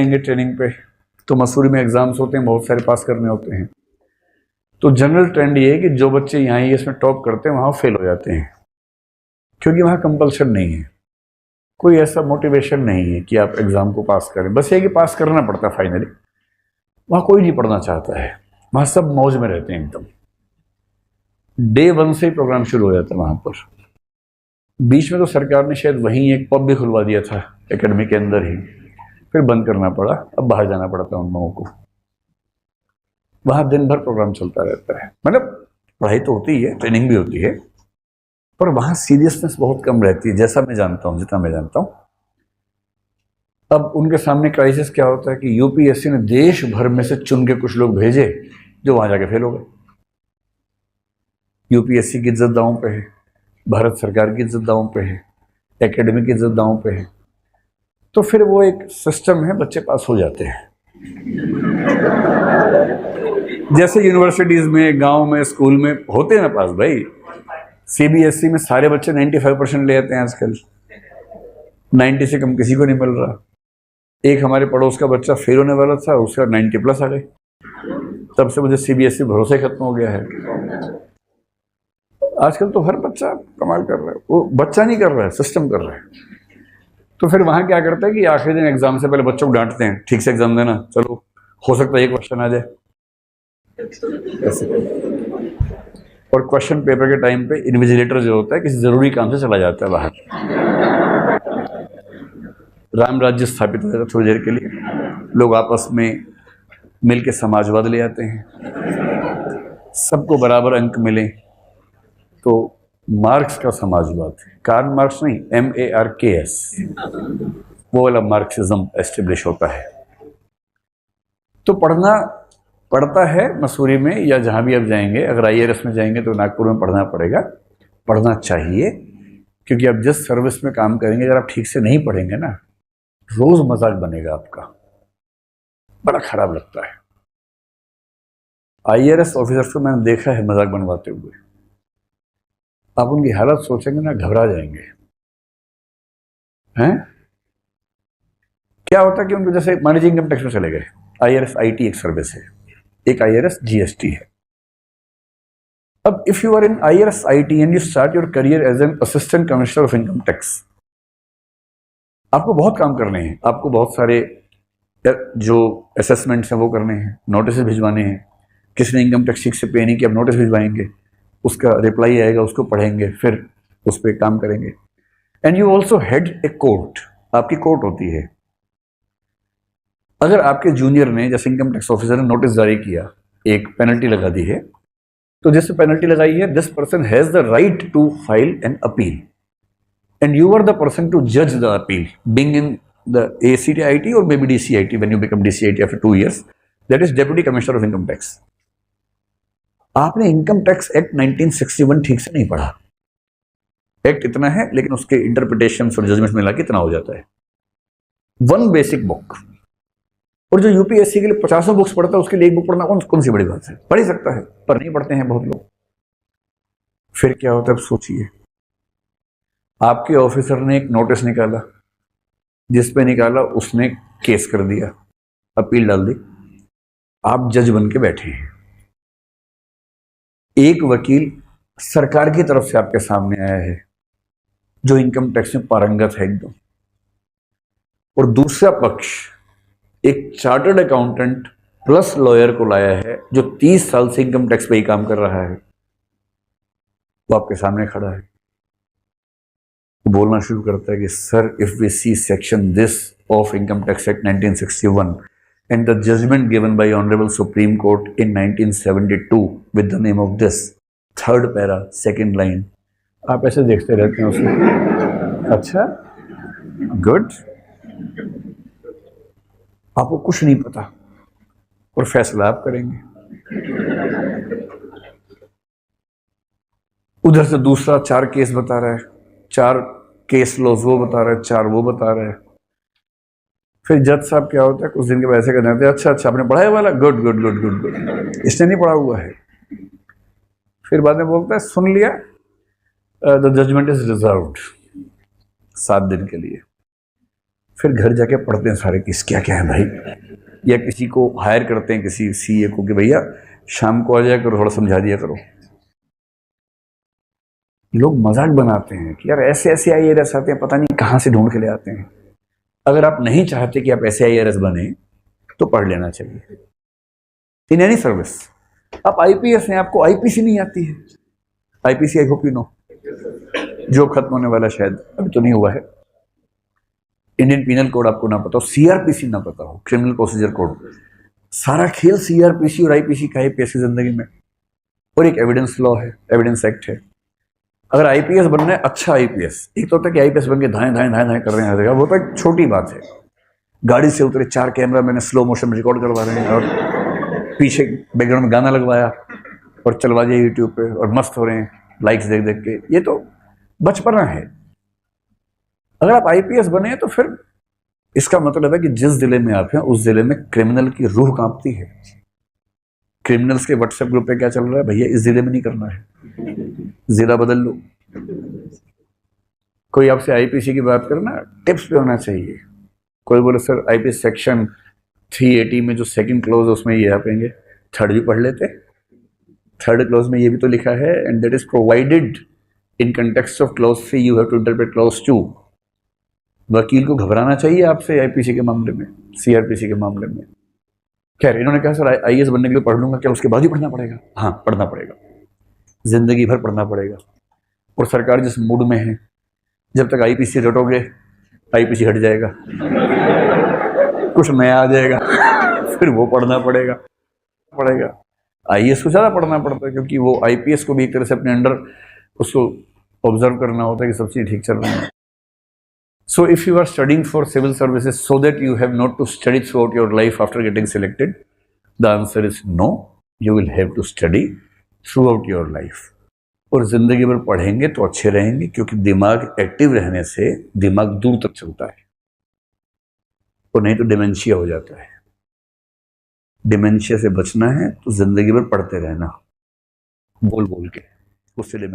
जाएंगे ट्रेनिंग पे, तो मसूरी में एग्जाम्स होते हैं, बहुत सारे पास करने होते हैं। तो जनरल ट्रेंड ये है कि जो बच्चे यहाँ IAS में टॉप करते हैं वहाँ फेल हो जाते हैं, क्योंकि वहाँ कंपल्शन नहीं है, कोई ऐसा मोटिवेशन नहीं है कि आप एग्ज़ाम को पास करें, बस ये कि पास करना पड़ता है फाइनली। वहाँ कोई नहीं पढ़ना चाहता है, वहाँ सब मौज में रहते हैं एकदम। डे 1 से ही प्रोग्राम शुरू हो जाता है वहाँ पर। बीच में तो सरकार ने शायद वहीं एक पब भी खुलवा दिया था एकेडमी के अंदर ही, फिर बंद करना पड़ा, अब बाहर जाना पड़ता है उन लोगों को। वहाँ दिन भर प्रोग्राम चलता रहता है, मतलब पढ़ाई तो होती है, ट्रेनिंग भी होती है, पर वहाँ सीरियसनेस बहुत कम रहती है, जैसा मैं जानता हूँ, जितना मैं जानता हूँ। अब उनके सामने क्राइसिस क्या होता है कि UPSC ने देश भर में से चुन के कुछ लोग भेजे जो वहाँ जाके फेल हो गए। UPSC की इज्जत दांव पे है, भारत सरकार की इज्जत दांव पे है, एकेडमी की इज्जत दांव पे है, तो फिर वो एक सिस्टम है, बच्चे पास हो जाते हैं। जैसे यूनिवर्सिटीज में, गांव में, स्कूल में होते हैं ना पास भाई। CBSE में सारे बच्चे 95% ले आते हैं आजकल, 90 से कम किसी को नहीं मिल रहा। एक हमारे पड़ोस का बच्चा फेल होने वाला था, उसका 90+ आ गए, तब से मुझे CBSE भरोसा ही खत्म हो गया है। आजकल तो हर बच्चा कमाल कर रहा है, वो बच्चा नहीं कर रहा है, सिस्टम कर रहा है। तो फिर वहां क्या करता है कि आखिरी दिन एग्जाम से पहले बच्चों को डांटते हैं, ठीक से एग्जाम देना, चलो हो सकता है एक क्वेश्चन आ जाए ऐसे। और क्वेश्चन पेपर के टाइम पे इन्विजिलेटर जो होता है किसी जरूरी काम से चला जाता है बाहर, राम राज्य स्थापित हो जाता है थोड़ी देर के लिए, लोग आपस में मिलके समाजवाद ले आते हैं, सबको बराबर अंक मिले, तो मार्क्स का समाजवाद, कार्ल मार्क्स नहीं, MARKS, वो वाला मार्क्सिज्म एस्टेब्लिश होता है। तो पढ़ना पड़ता है मसूरी में या जहाँ भी आप जाएंगे। अगर IRS में जाएंगे तो नागपुर में पढ़ना पड़ेगा, पढ़ना चाहिए, क्योंकि आप जिस सर्विस में काम करेंगे अगर आप ठीक से नहीं पढ़ेंगे ना, रोज मजाक बनेगा आपका, बड़ा खराब लगता है। IRS ऑफिसर्स को मैंने देखा है मजाक बनवाते हुए, आप उनकी हालत सोचेंगे ना, घबरा जाएंगे। हैं क्या होता है कि उनको, जैसे मान लीजिए इनकम टैक्स में चले गए, IRS IT एक सर्विस है, एक IRS GST है। अब if you are in IRS IT and you start your career as an assistant commissioner of income tax, आपको बहुत काम करने हैं, आपको बहुत सारे जो असेसमेंट्स हैं वो करने हैं, नोटिस भिजवाने हैं। किसी ने इनकम टैक्स ठीक से पे नहीं किया, आप नोटिस भिजवाएंगे, उसका रिप्लाई आएगा, उसको पढ़ेंगे, फिर उस पर काम करेंगे। And you also head a court, आपकी कोर्ट होती है। अगर आपके जूनियर ने, जैसे इनकम टैक्स ऑफिसर ने नोटिस जारी किया, एक पेनल्टी लगा दी है, तो जिससे पेनल्टी लगाई है, this person has the right to file an appeal and you are the person to judge the appeal, being in the ACTIT or maybe DCIT when you become DCIT after 2 years, that is Deputy Commissioner of Income Tax. आपने income tax act 1961 ठीक से नहीं पढ़ा। Act इतना है, लेकिन उसके interpretation और जजमेंट मिला के इतना हो जाता है, 1 बेसिक बुक। और जो UPSC के लिए 50 बुक्स पढ़ता है, उसके लिए एक बुक पढ़ना कौन सी बड़ी बात है, पढ़ ही सकता है, पर नहीं पढ़ते हैं बहुत लोग। फिर क्या होता है, अब सोचिए, आपके ऑफिसर ने एक नोटिस निकाला, जिस पे निकाला उसने केस कर दिया, अपील डाल दी, आप जज बन के बैठे हैं। एक वकील सरकार की तरफ से आपके सामने आया है जो इनकम टैक्स में पारंगत है एकदम, और दूसरा पक्ष एक चार्टर्ड अकाउंटेंट प्लस लॉयर को लाया है जो 30 साल से इनकम टैक्स पे ही काम कर रहा है, वो आपके सामने खड़ा है, बोलना शुरू करता है कि sir, if we see section this of income tax act 1961 and the judgement given by honourable supreme court in 1972 with the name of this, 3rd para 2nd line, आप ऐसे देखते रहते हैं उसमें, अच्छा गुड, आपको कुछ नहीं पता और फैसला आप करेंगे। उधर से दूसरा 4 केस बता रहा है, 4 केस लॉज वो बता रहा है, 4 वो बता रहा है। फिर जज साहब क्या होता है, कुछ दिन के बाद ऐसे कहते हैं, अच्छा आपने पढ़ा है वाला, good good good good good, इसने नहीं पढ़ा हुआ है। फिर बाद में बोलता है, सुन लिया, द जजमेंट इज रिजर्व्ड 7 दिन के लिए। फिर घर जाके पढ़ते हैं सारे किस क्या क्या है भाई, या किसी को हायर करते हैं किसी सीए को कि भैया शाम को आ जाया करो, थोड़ा समझा दिया करो। लोग मजाक बनाते हैं कि यार ऐसे ऐसे आईएएस आते हैं, पता नहीं कहाँ से ढूंढ के ले आते हैं। अगर आप नहीं चाहते कि आप ऐसे आईएएस बने तो पढ़ लेना चाहिए इन एनी सर्विस। आप आईपीएस हैं, आपको आईपीसी नहीं आती है। IPC I hope you know, जो खत्म होने वाला शायद अभी तो नहीं हुआ है। इंडियन पीनल कोड आपको ना पता हो, सीआरपीसी ना पता हो, क्रिमिनल प्रोसीजर कोड। सारा खेल सीआरपीसी और आईपीसी का है पीएस की जिंदगी में। और एक एविडेंस लॉ है, एविडेंस एक्ट है। अगर आईपीएस बनना है, अच्छा आईपीएस, एक तो होता है कि आईपीएस बन के धाए धाए धाए धाए कर रहे हैं हर जगह, वो तो एक छोटी बात है। गाड़ी से उतरे, 4 कैमरा मैंने स्लो मोशन में रिकॉर्ड करवा रहे हैं और पीछे बैकग्राउंड में गाना लगवाया और चलवा दिया यूट्यूब पे और मस्त हो रहे हैं लाइक्स देख देख के, ये तो बचपना है। अगर आप आईपीएस बने तो फिर इसका मतलब है कि जिस जिले में आप हैं उस जिले में क्रिमिनल की रूह कांपती है। क्रिमिनल्स के व्हाट्सएप ग्रुप पे क्या चल रहा है, भैया इस जिले में नहीं करना है, जिला बदल लो। कोई आपसे आईपीसी की बात करना, टिप्स पे होना चाहिए। कोई बोले सर आईपीएस सेक्शन 380 में जो सेकंड क्लॉज है उसमें ये आपेंगे, थर्ड भी पढ़ लेते। थर्ड क्लॉज में ये भी तो लिखा है, and that is provided in context of clause 3 you have to interpret clause 2। वकील को घबराना चाहिए आपसे आईपीसी के मामले में, सीआरपीसी के मामले में। खैर इन्होंने कहा सर आईएएस बनने के लिए पढ़ लूंगा, क्या उसके बाद ही पढ़ना पड़ेगा? हाँ पढ़ना पड़ेगा, जिंदगी भर पढ़ना पड़ेगा। और सरकार जिस मूड में है, जब तक आईपीसी रटोगे आईपीसी हट जाएगा, कुछ नया आ जाएगा, फिर वो पढ़ना पड़ेगा। आईएएस को ज़्यादा पढ़ना पड़ता है क्योंकि वो आईपीएस को भी एक तरह से अपने अंडर उसको ऑब्जर्व करना होता है कि सब चीज़ ठीक चल रही है। So if you are studying for civil services so that you have not to study throughout your life after getting selected, the answer is no. You will have to study throughout your life. और जिंदगी भर पढ़ेंगे तो अच्छे रहेंगे, क्योंकि दिमाग active रहने से दिमाग दूर तक चलता है, और नहीं तो डिमेंशिया हो जाता है। डिमेंशिया से बचना है तो जिंदगी भर पढ़ते रहना, बोल बोल के, उससे डिमेंशिया